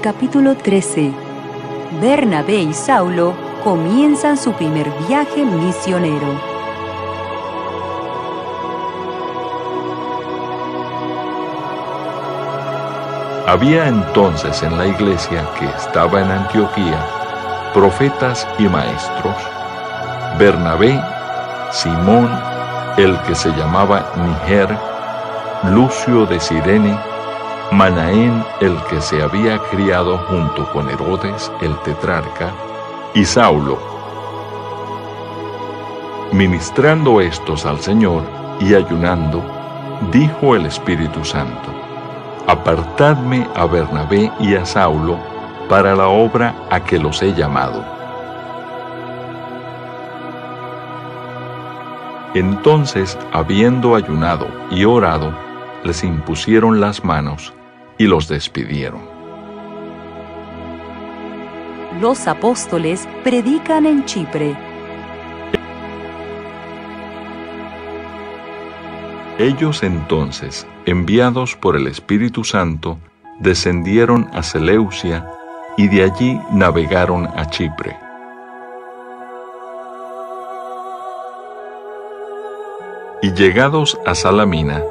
capítulo 13. Bernabé y Saulo comienzan su primer viaje misionero. Había entonces en la iglesia que estaba en Antioquía profetas y maestros: Bernabé, Simón, el que se llamaba Niger, Lucio de Cirene, Manaén, el que se había criado junto con Herodes el tetrarca, y Saulo. Ministrando estos al Señor y ayunando, dijo el Espíritu Santo: Apartadme a Bernabé y a Saulo para la obra a que los he llamado. Entonces, habiendo ayunado y orado, les impusieron las manos y los despidieron. Los apóstoles predican en Chipre. Ellos entonces, enviados por el Espíritu Santo, descendieron a Seleucia y de allí navegaron a Chipre. Y llegados a Salamina,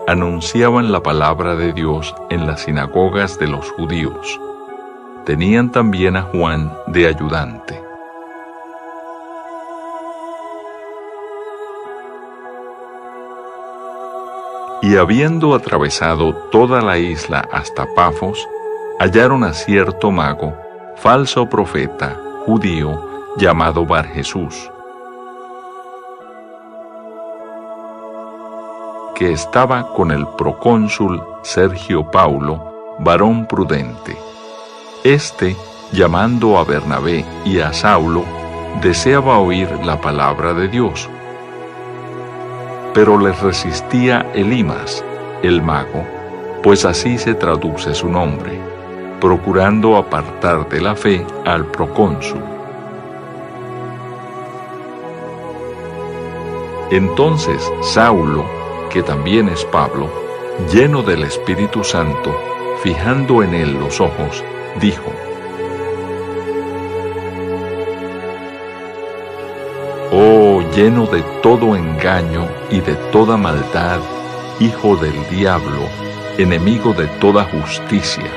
anunciaban la palabra de Dios en las sinagogas de los judíos. Tenían también a Juan de ayudante. Y habiendo atravesado toda la isla hasta Pafos, hallaron a cierto mago, falso profeta, judío, llamado Barjesús, que estaba con el procónsul Sergio Paulo, varón prudente. Este, llamando a Bernabé y a Saulo, deseaba oír la palabra de Dios. Pero les resistía Elimas, el mago, pues así se traduce su nombre, procurando apartar de la fe al procónsul. Entonces Saulo, que también es Pablo, lleno del Espíritu Santo, fijando en él los ojos, dijo: Oh, lleno de todo engaño y de toda maldad, hijo del diablo, enemigo de toda justicia,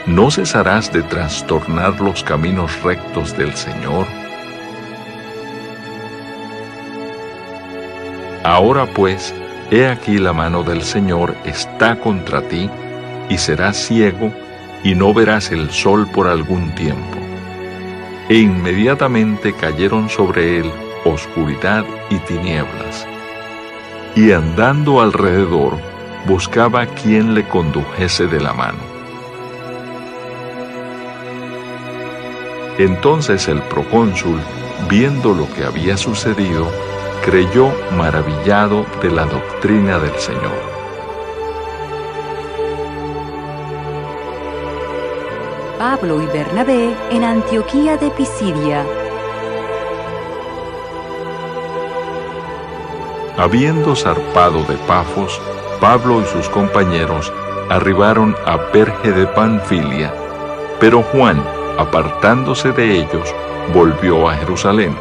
¿no cesarás de trastornar los caminos rectos del Señor? Ahora pues, he aquí la mano del Señor está contra ti, y serás ciego, y no verás el sol por algún tiempo. E inmediatamente cayeron sobre él oscuridad y tinieblas. Y andando alrededor, buscaba quien le condujese de la mano. Entonces el procónsul, viendo lo que había sucedido, creyó maravillado de la doctrina del Señor. Pablo y Bernabé en Antioquía de Pisidia. Habiendo zarpado de Pafos, Pablo y sus compañeros arribaron a Perge de Panfilia, pero Juan, apartándose de ellos, volvió a Jerusalén.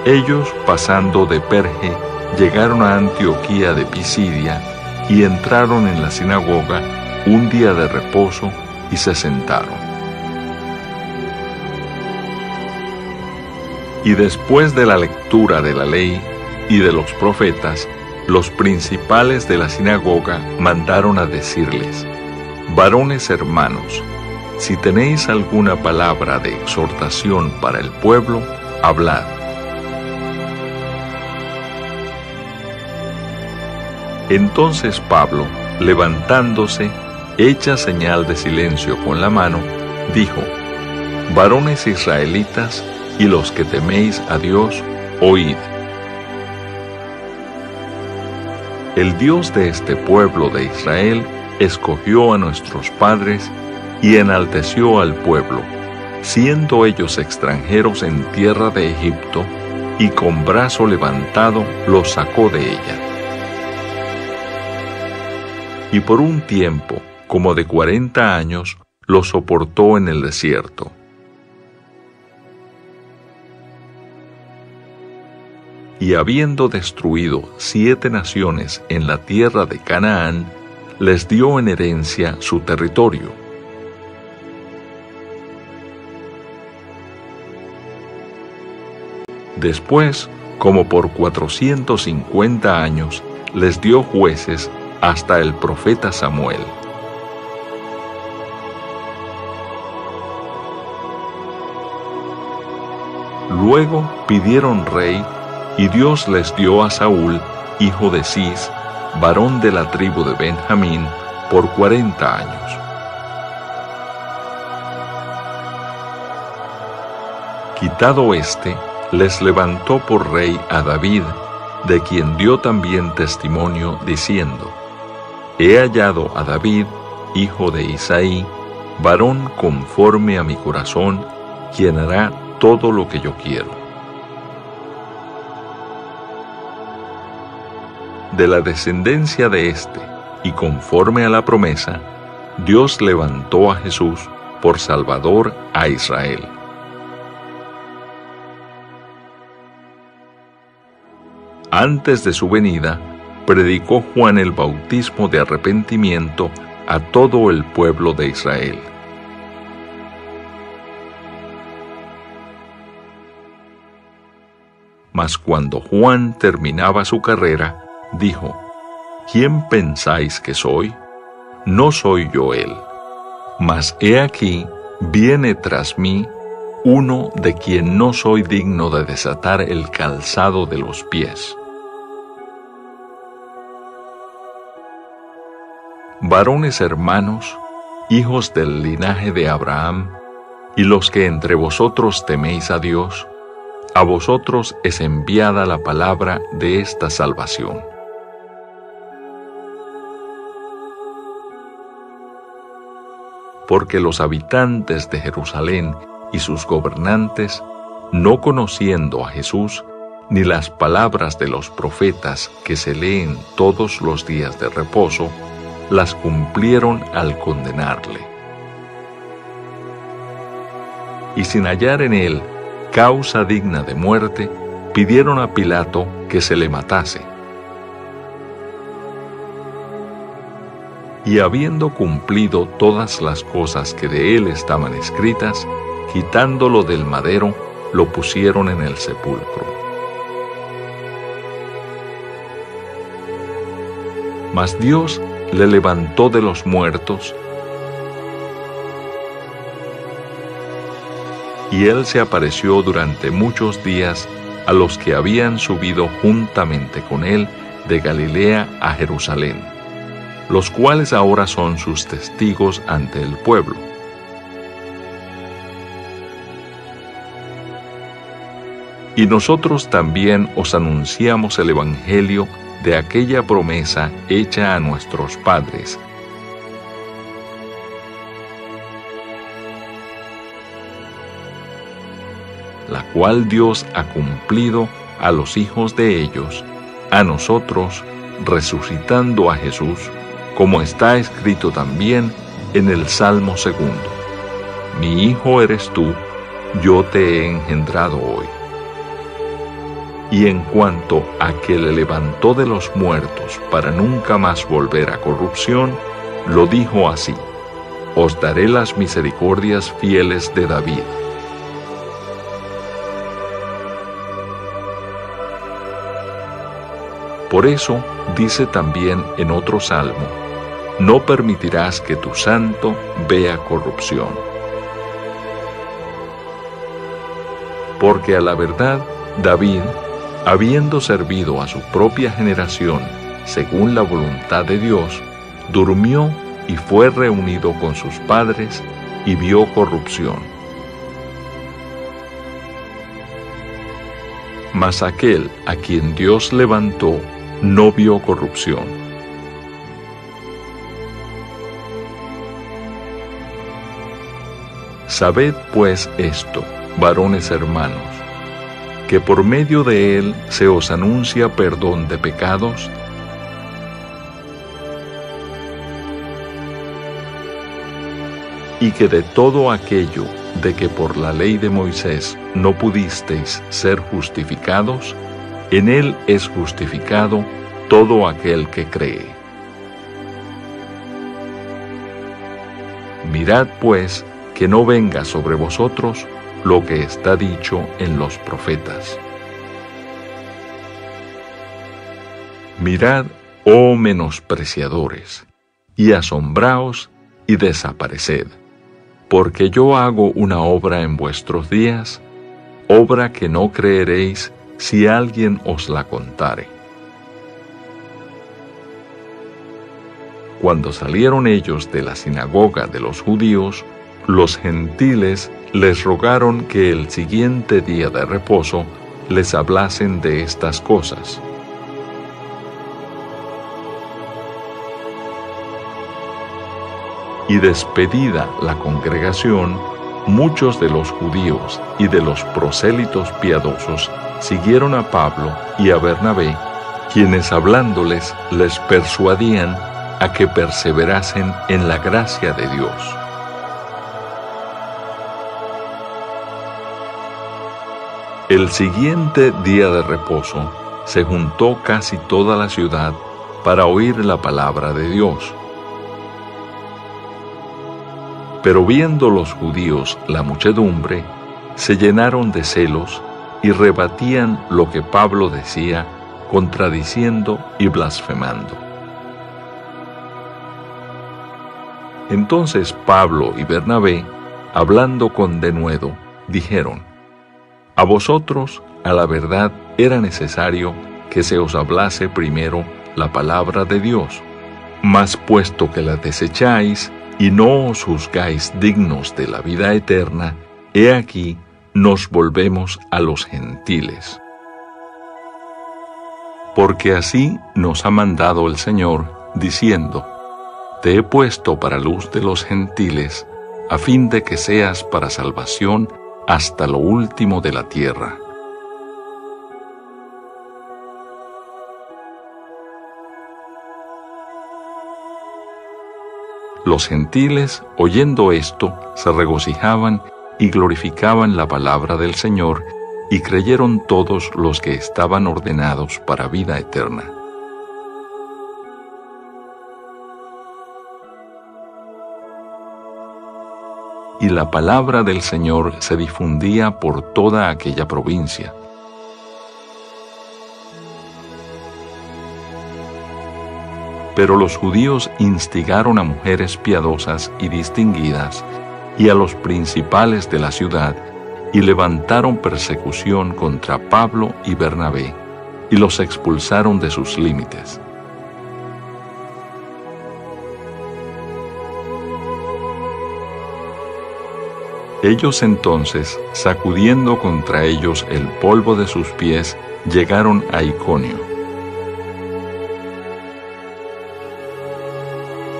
Ellos, pasando de Perge, llegaron a Antioquía de Pisidia y entraron en la sinagoga un día de reposo y se sentaron. Y después de la lectura de la ley y de los profetas, los principales de la sinagoga mandaron a decirles: Varones hermanos, si tenéis alguna palabra de exhortación para el pueblo, hablad. Entonces Pablo, levantándose, hecha señal de silencio con la mano, dijo: Varones israelitas, y los que teméis a Dios, oíd. El Dios de este pueblo de Israel escogió a nuestros padres y enalteció al pueblo, siendo ellos extranjeros en tierra de Egipto, y con brazo levantado los sacó de ella. y por un tiempo, como de 40 años, lo soportó en el desierto. Y habiendo destruido 7 naciones en la tierra de Canaán, les dio en herencia su territorio. Después, como por 450 años, les dio jueces hasta el profeta Samuel. Luego pidieron rey, y Dios les dio a Saúl, hijo de Cis, varón de la tribu de Benjamín, por 40 años. Quitado éste, les levantó por rey a David, de quien dio también testimonio, diciendo: He hallado a David, hijo de Isaí, varón conforme a mi corazón, quien hará todo lo que yo quiero. De la descendencia de éste, y conforme a la promesa, Dios levantó a Jesús por Salvador a Israel. Antes de su venida, predicó Juan el bautismo de arrepentimiento a todo el pueblo de Israel. Mas cuando Juan terminaba su carrera, dijo: ¿Quién pensáis que soy? No soy yo él. Mas he aquí, viene tras mí uno de quien no soy digno de desatar el calzado de los pies. Varones hermanos, hijos del linaje de Abraham, y los que entre vosotros teméis a Dios, a vosotros es enviada la palabra de esta salvación. Porque los habitantes de Jerusalén y sus gobernantes, no conociendo a Jesús, ni las palabras de los profetas que se leen todos los días de reposo, las cumplieron al condenarle. Y sin hallar en él causa digna de muerte, pidieron a Pilato que se le matase. Y habiendo cumplido todas las cosas que de él estaban escritas, quitándolo del madero, lo pusieron en el sepulcro. Mas Dios le levantó de los muertos, y él se apareció durante muchos días a los que habían subido juntamente con él de Galilea a Jerusalén, los cuales ahora son sus testigos ante el pueblo. Y nosotros también os anunciamos el Evangelio de aquella promesa hecha a nuestros padres, la cual Dios ha cumplido a los hijos de ellos, a nosotros, resucitando a Jesús, como está escrito también en el Salmo 2: Mi hijo eres tú, yo te he engendrado hoy. Y en cuanto a que le levantó de los muertos para nunca más volver a corrupción, lo dijo así: Os daré las misericordias fieles de David. Por eso dice también en otro salmo: No permitirás que tu santo vea corrupción. Porque a la verdad, David, habiendo servido a su propia generación según la voluntad de Dios, durmió y fue reunido con sus padres y vio corrupción. Mas aquel a quien Dios levantó no vio corrupción. Sabed pues esto, varones hermanos, que por medio de él se os anuncia perdón de pecados, y que de todo aquello de que por la ley de Moisés no pudisteis ser justificados, en él es justificado todo aquel que cree. Mirad pues que no venga sobre vosotros lo que está dicho en los profetas. Mirad, oh menospreciadores, y asombraos y desapareced, porque yo hago una obra en vuestros días, obra que no creeréis si alguien os la contare. Cuando salieron ellos de la sinagoga de los judíos, los gentiles les rogaron que el siguiente día de reposo les hablasen de estas cosas. Y despedida la congregación, muchos de los judíos y de los prosélitos piadosos siguieron a Pablo y a Bernabé, quienes hablándoles les persuadían a que perseverasen en la gracia de Dios. El siguiente día de reposo se juntó casi toda la ciudad para oír la palabra de Dios. Pero viendo los judíos la muchedumbre, se llenaron de celos y rebatían lo que Pablo decía, contradiciendo y blasfemando. Entonces Pablo y Bernabé, hablando con denuedo, dijeron: a vosotros, a la verdad, era necesario que se os hablase primero la palabra de Dios. Mas puesto que la desecháis y no os juzgáis dignos de la vida eterna, he aquí, nos volvemos a los gentiles. Porque así nos ha mandado el Señor, diciendo: te he puesto para luz de los gentiles, a fin de que seas para salvación hasta lo último de la tierra. Los gentiles, oyendo esto, se regocijaban y glorificaban la palabra del Señor, y creyeron todos los que estaban ordenados para vida eterna. Y la palabra del Señor se difundía por toda aquella provincia. Pero los judíos instigaron a mujeres piadosas y distinguidas y a los principales de la ciudad, y levantaron persecución contra Pablo y Bernabé, y los expulsaron de sus límites. Ellos entonces, sacudiendo contra ellos el polvo de sus pies, llegaron a Iconio.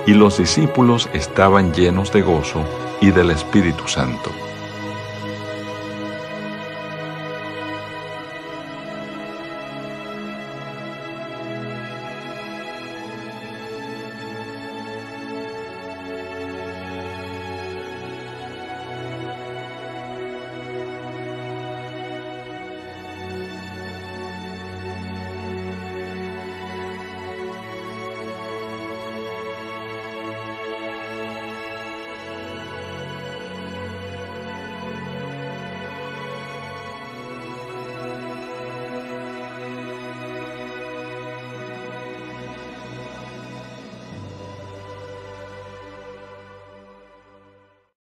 Y los discípulos estaban llenos de gozo y del Espíritu Santo.